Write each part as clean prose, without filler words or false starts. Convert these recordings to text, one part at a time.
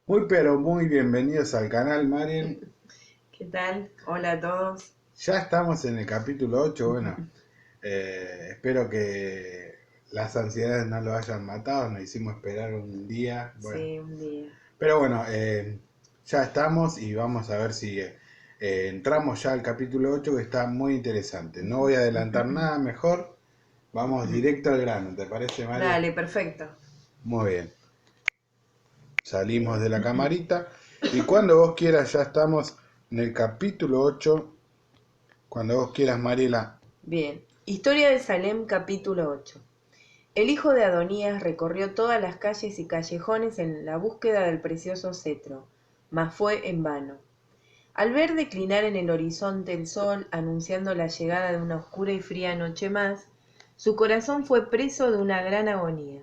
Muy pero muy bienvenidos al canal, Mariel. ¿Qué tal? Hola a todos. Ya estamos en el capítulo 8. Bueno, espero que las ansiedades no lo hayan matado, nos hicimos esperar un día. Bueno, Sí, un día. pero bueno, ya estamos y vamos a ver si entramos ya al capítulo 8, que está muy interesante. No voy a adelantar nada, mejor vamos directo al grano, ¿te parece, Mariel? Dale, perfecto. Muy bien, salimos Bien. de la camarita y cuando vos quieras ya estamos en el capítulo 8. Cuando vos quieras, Mariela. Bien. Historia de Salem, capítulo 8. El hijo de Adonías recorrió todas las calles y callejones en la búsqueda del precioso cetro, mas fue en vano. Al ver declinar en el horizonte el sol, anunciando la llegada de una oscura y fría noche más, su corazón fue preso de una gran agonía.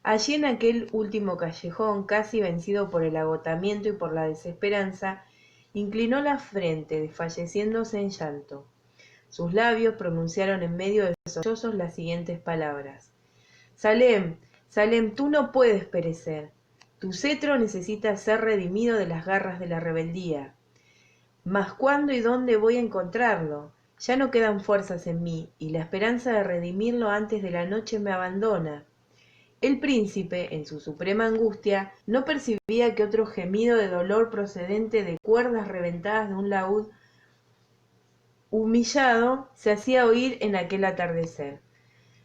Allí en aquel último callejón, casi vencido por el agotamiento y por la desesperanza, inclinó la frente, desfalleciéndose en llanto. Sus labios pronunciaron en medio de sollozos las siguientes palabras: Salem, Salem, tú no puedes perecer. Tu cetro necesita ser redimido de las garras de la rebeldía. Mas ¿cuándo y dónde voy a encontrarlo? Ya no quedan fuerzas en mí, y la esperanza de redimirlo antes de la noche me abandona. El príncipe, en su suprema angustia, no percibía que otro gemido de dolor procedente de cuerdas reventadas de un laúd humillado se hacía oír en aquel atardecer.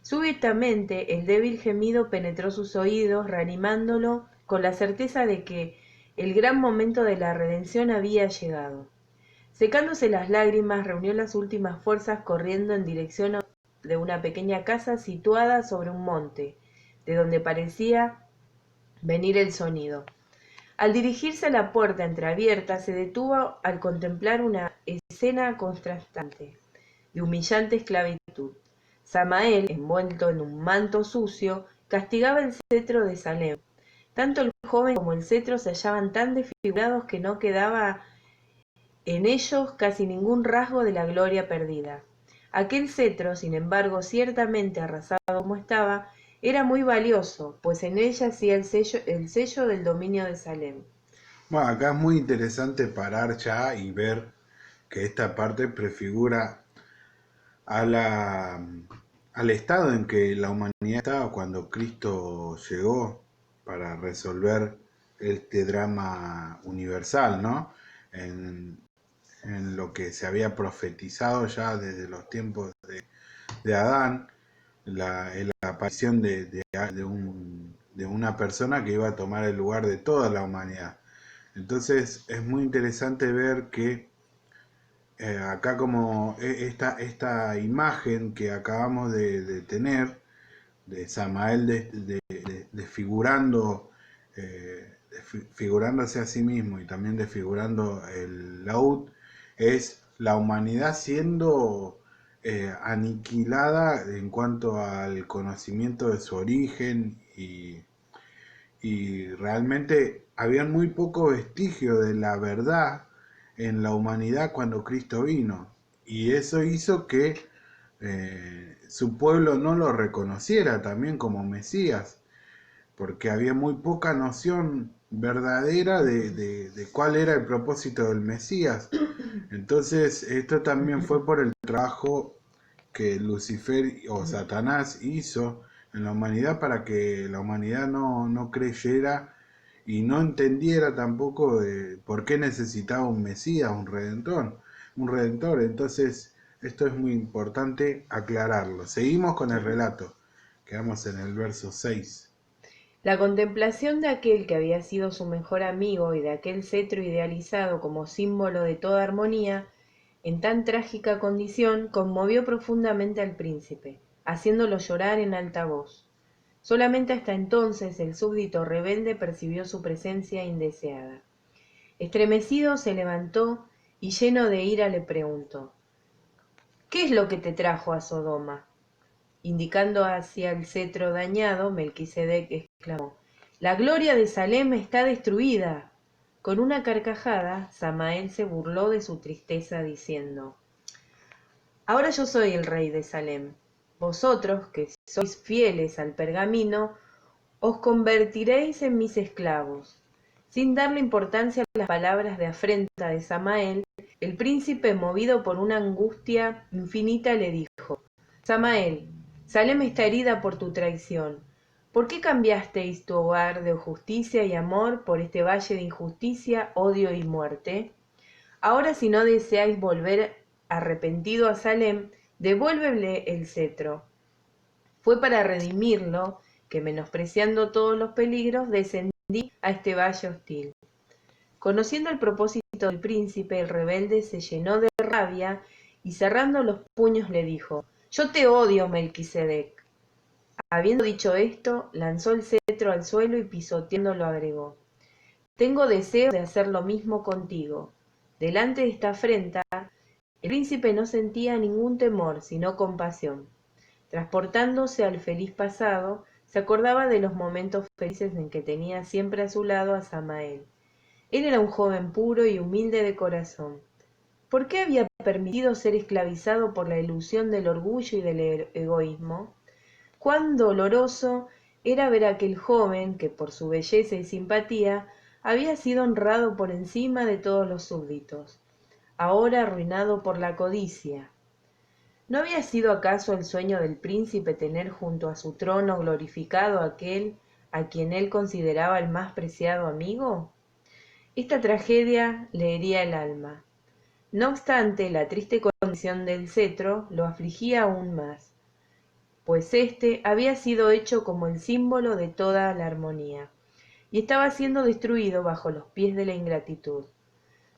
Súbitamente el débil gemido penetró sus oídos, reanimándolo con la certeza de que el gran momento de la redención había llegado. Secándose las lágrimas, reunió las últimas fuerzas corriendo en dirección de una pequeña casa situada sobre un monte, de donde parecía venir el sonido. Al dirigirse a la puerta entreabierta, se detuvo al contemplar una escena contrastante, de humillante esclavitud. Samael, envuelto en un manto sucio, castigaba el cetro de Salem. Tanto el joven como el cetro se hallaban tan desfigurados que no quedaba en ellos casi ningún rasgo de la gloria perdida. Aquel cetro, sin embargo, ciertamente arrasado como estaba, era muy valioso, pues en él yacía el sello del dominio de Salem. Bueno, acá es muy interesante parar ya y ver que esta parte prefigura a al estado en que la humanidad estaba cuando Cristo llegó para resolver este drama universal, ¿no? En, en lo que se había profetizado ya desde los tiempos de Adán, la aparición de una persona que iba a tomar el lugar de toda la humanidad. Entonces es muy interesante ver que acá como esta imagen que acabamos de tener de Samael desfigurando, figurándose a sí mismo y también desfigurando el laúd, es la humanidad siendo aniquilada en cuanto al conocimiento de su origen y realmente había muy poco vestigio de la verdad en la humanidad cuando Cristo vino. Y eso hizo que su pueblo no lo reconociera también como Mesías, porque había muy poca noción verdadera de cuál era el propósito del Mesías. Entonces, esto también fue por el trabajo que Lucifer o Satanás hizo en la humanidad para que la humanidad no creyera y no entendiera tampoco de por qué necesitaba un Mesías, un redentor, un redentor. Entonces, esto es muy importante aclararlo. Seguimos con el relato. Quedamos en el verso 6. La contemplación de aquel que había sido su mejor amigo y de aquel cetro idealizado como símbolo de toda armonía, en tan trágica condición, conmovió profundamente al príncipe, haciéndolo llorar en alta voz. Solamente hasta entonces el súbdito rebelde percibió su presencia indeseada. Estremecido se levantó y lleno de ira le preguntó: ¿Qué es lo que te trajo a Sodoma? Indicando hacia el cetro dañado, Melquisedec exclamó: La gloria de Salem está destruida. Con una carcajada, Samael se burló de su tristeza diciendo: Ahora yo soy el rey de Salem. Vosotros, que sois fieles al pergamino, os convertiréis en mis esclavos. Sin darle importancia a las palabras de afrenta de Samael, el príncipe, movido por una angustia infinita, le dijo: Samael, Salem está herida por tu traición. ¿Por qué cambiasteis tu hogar de justicia y amor por este valle de injusticia, odio y muerte? Ahora, si no deseáis volver arrepentido a Salem, devuélvele el cetro. Fue para redimirlo que, menospreciando todos los peligros, descendí a este valle hostil. Conociendo el propósito del príncipe, el rebelde se llenó de rabia y, cerrando los puños, le dijo: Yo te odio, Melquisedec. Habiendo dicho esto, lanzó el cetro al suelo y, pisoteándolo, agregó: Tengo deseo de hacer lo mismo contigo. Delante de esta afrenta, el príncipe no sentía ningún temor, sino compasión. Transportándose al feliz pasado, se acordaba de los momentos felices en que tenía siempre a su lado a Samael. Él era un joven puro y humilde de corazón. ¿Por qué había permitido ser esclavizado por la ilusión del orgullo y del egoísmo? Cuán doloroso era ver a aquel joven que, por su belleza y simpatía, había sido honrado por encima de todos los súbditos, ahora arruinado por la codicia. ¿No había sido acaso el sueño del príncipe tener junto a su trono glorificado a aquel a quien él consideraba el más preciado amigo? Esta tragedia le hería el alma. No obstante, la triste condición del cetro lo afligía aún más, pues éste había sido hecho como el símbolo de toda la armonía, y estaba siendo destruido bajo los pies de la ingratitud.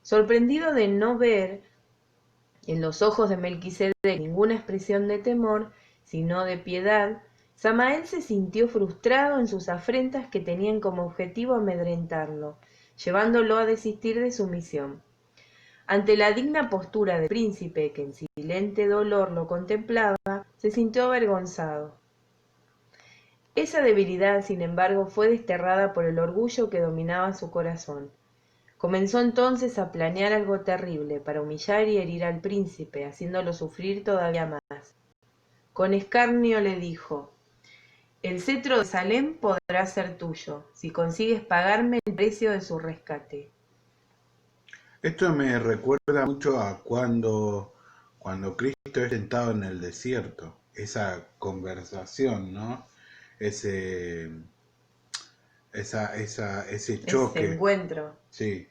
Sorprendido de no ver en los ojos de Melquisedec ninguna expresión de temor, sino de piedad, Samael se sintió frustrado en sus afrentas que tenían como objetivo amedrentarlo, llevándolo a desistir de su misión. Ante la digna postura del príncipe, que en silente dolor lo contemplaba, se sintió avergonzado. Esa debilidad, sin embargo, fue desterrada por el orgullo que dominaba su corazón. Comenzó entonces a planear algo terrible para humillar y herir al príncipe, haciéndolo sufrir todavía más. Con escarnio le dijo: El cetro de Salem podrá ser tuyo, si consigues pagarme el precio de su rescate. Esto me recuerda mucho a cuando Cristo es tentado en el desierto, esa conversación, ¿no? Ese, ese Ese choque, encuentro. sí,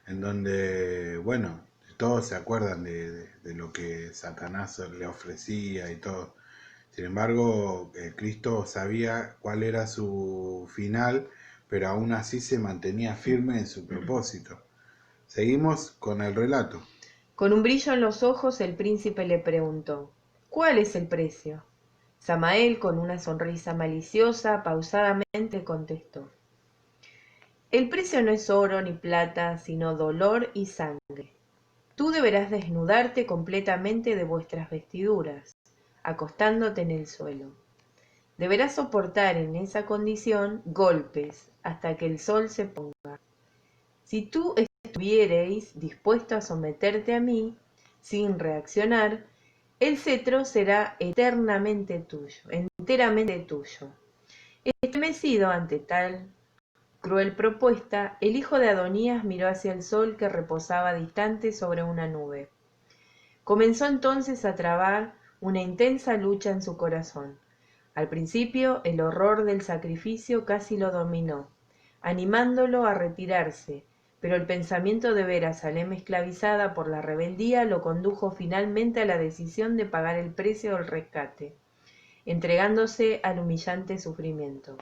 en donde, bueno, todos se acuerdan de lo que Satanás le ofrecía y todo. Sin embargo, Cristo sabía cuál era su final, pero aún así se mantenía firme en su propósito. Seguimos con el relato. Con un brillo en los ojos, el príncipe le preguntó: ¿Cuál es el precio? Samael, con una sonrisa maliciosa, pausadamente contestó: El precio no es oro ni plata, sino dolor y sangre. Tú deberás desnudarte completamente de vuestras vestiduras, acostándote en el suelo. Deberás soportar en esa condición golpes hasta que el sol se ponga. Si tú estuvierais dispuesto a someterte a mí, sin reaccionar, el cetro será eternamente tuyo, enteramente tuyo. Estremecido ante tal cruel propuesta, el hijo de Adonías miró hacia el sol que reposaba distante sobre una nube. Comenzó entonces a trabar una intensa lucha en su corazón. Al principio, el horror del sacrificio casi lo dominó, animándolo a retirarse, pero el pensamiento de ver a Salem esclavizada por la rebeldía lo condujo finalmente a la decisión de pagar el precio del rescate, entregándose al humillante sufrimiento.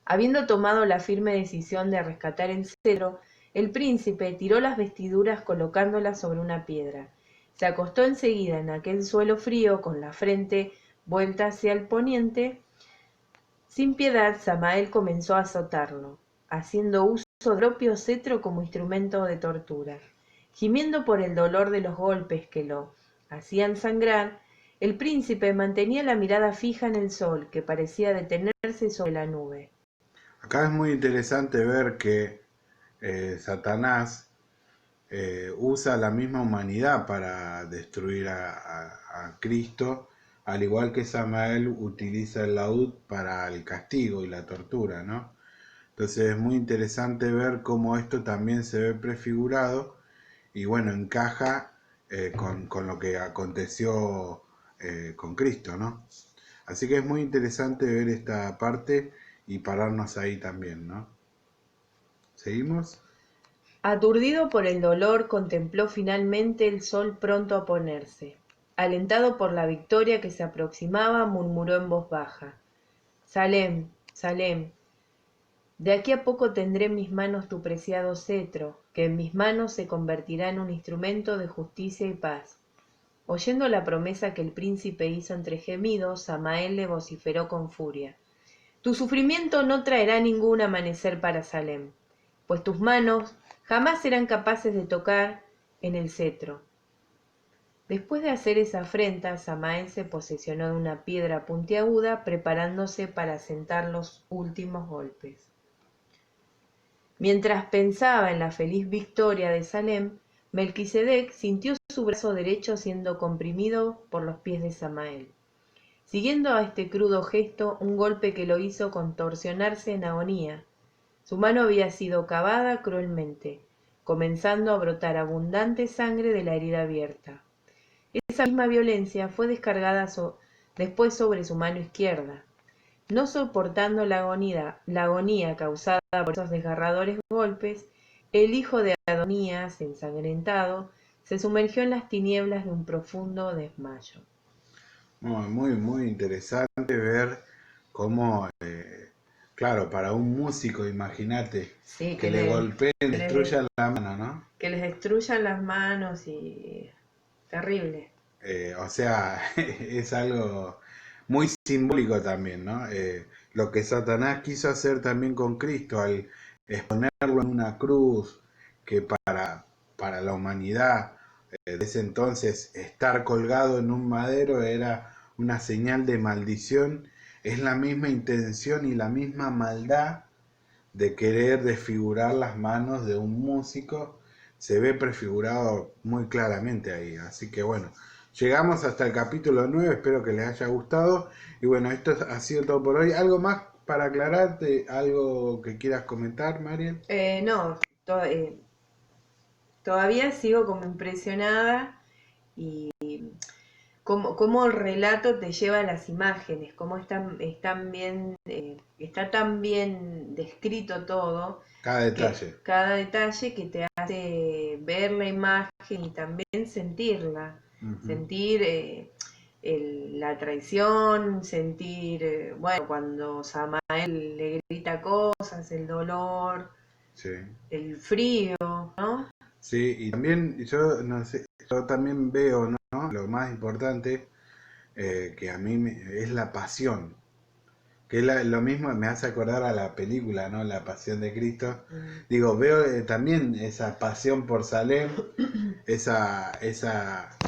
Habiendo tomado la firme decisión de rescatar el cetro, el príncipe tiró las vestiduras colocándolas sobre una piedra. Se acostó enseguida en aquel suelo frío, con la frente vuelta hacia el poniente. Sin piedad, Samael comenzó a azotarlo, haciendo uso del propio cetro como instrumento de tortura. Gimiendo por el dolor de los golpes que lo hacían sangrar, el príncipe mantenía la mirada fija en el sol, que parecía detenerse sobre la nube. Acá es muy interesante ver que Satanás usa la misma humanidad para destruir a Cristo, al igual que Samael utiliza el laúd para el castigo y la tortura, ¿no? Entonces es muy interesante ver cómo esto también se ve prefigurado y bueno, encaja con lo que aconteció con Cristo, ¿no? Así que es muy interesante ver esta parte y pararnos ahí también, ¿no? ¿Seguimos? Aturdido por el dolor, contempló finalmente el sol pronto a ponerse. Alentado por la victoria que se aproximaba, murmuró en voz baja: Salem, Salem, de aquí a poco tendré en mis manos tu preciado cetro, que en mis manos se convertirá en un instrumento de justicia y paz. Oyendo la promesa que el príncipe hizo entre gemidos, Samael le vociferó con furia: Tu sufrimiento no traerá ningún amanecer para Salem, pues tus manos jamás serán capaces de tocar en el cetro. Después de hacer esa afrenta, Samael se posesionó de una piedra puntiaguda, preparándose para asentar los últimos golpes. Mientras pensaba en la feliz victoria de Salem, Melquisedec sintió su brazo derecho siendo comprimido por los pies de Samael. Siguiendo a este crudo gesto, un golpe que lo hizo contorsionarse en agonía. Su mano había sido cavada cruelmente, comenzando a brotar abundante sangre de la herida abierta. Esa misma violencia fue descargada después sobre su mano izquierda. No soportando la agonía causada por esos desgarradores golpes, el hijo de Adonías, ensangrentado, se sumergió en las tinieblas de un profundo desmayo. Muy interesante ver cómo, claro, para un músico, imagínate, Sí, que le golpeen, destruyan la mano, ¿no? que les destruyan las manos y... terrible. O sea, es algo muy simbólico también, ¿no? Lo que Satanás quiso hacer también con Cristo al exponerlo en una cruz, que para la humanidad de ese entonces estar colgado en un madero era una señal de maldición, es la misma intención y la misma maldad de querer desfigurar las manos de un músico, se ve prefigurado muy claramente ahí. Así que bueno, llegamos hasta el capítulo 9, espero que les haya gustado. Y bueno, esto ha sido todo por hoy. ¿Algo más para aclararte? ¿Algo que quieras comentar, Mariel? No, todavía sigo como impresionada y cómo el relato te lleva a las imágenes, cómo están bien, está tan bien descrito todo, Cada detalle. cada detalle que te hace ver la imagen y también sentirla, sentir la traición, sentir, bueno, cuando Samael le grita cosas, el dolor, Sí. el frío, ¿no? Sí, y también yo no sé, yo también veo, ¿no? Lo más importante que a mí es la pasión. Que es lo mismo me hace acordar a la película, ¿no? La Pasión de Cristo. Digo, veo también esa pasión por Salem, esa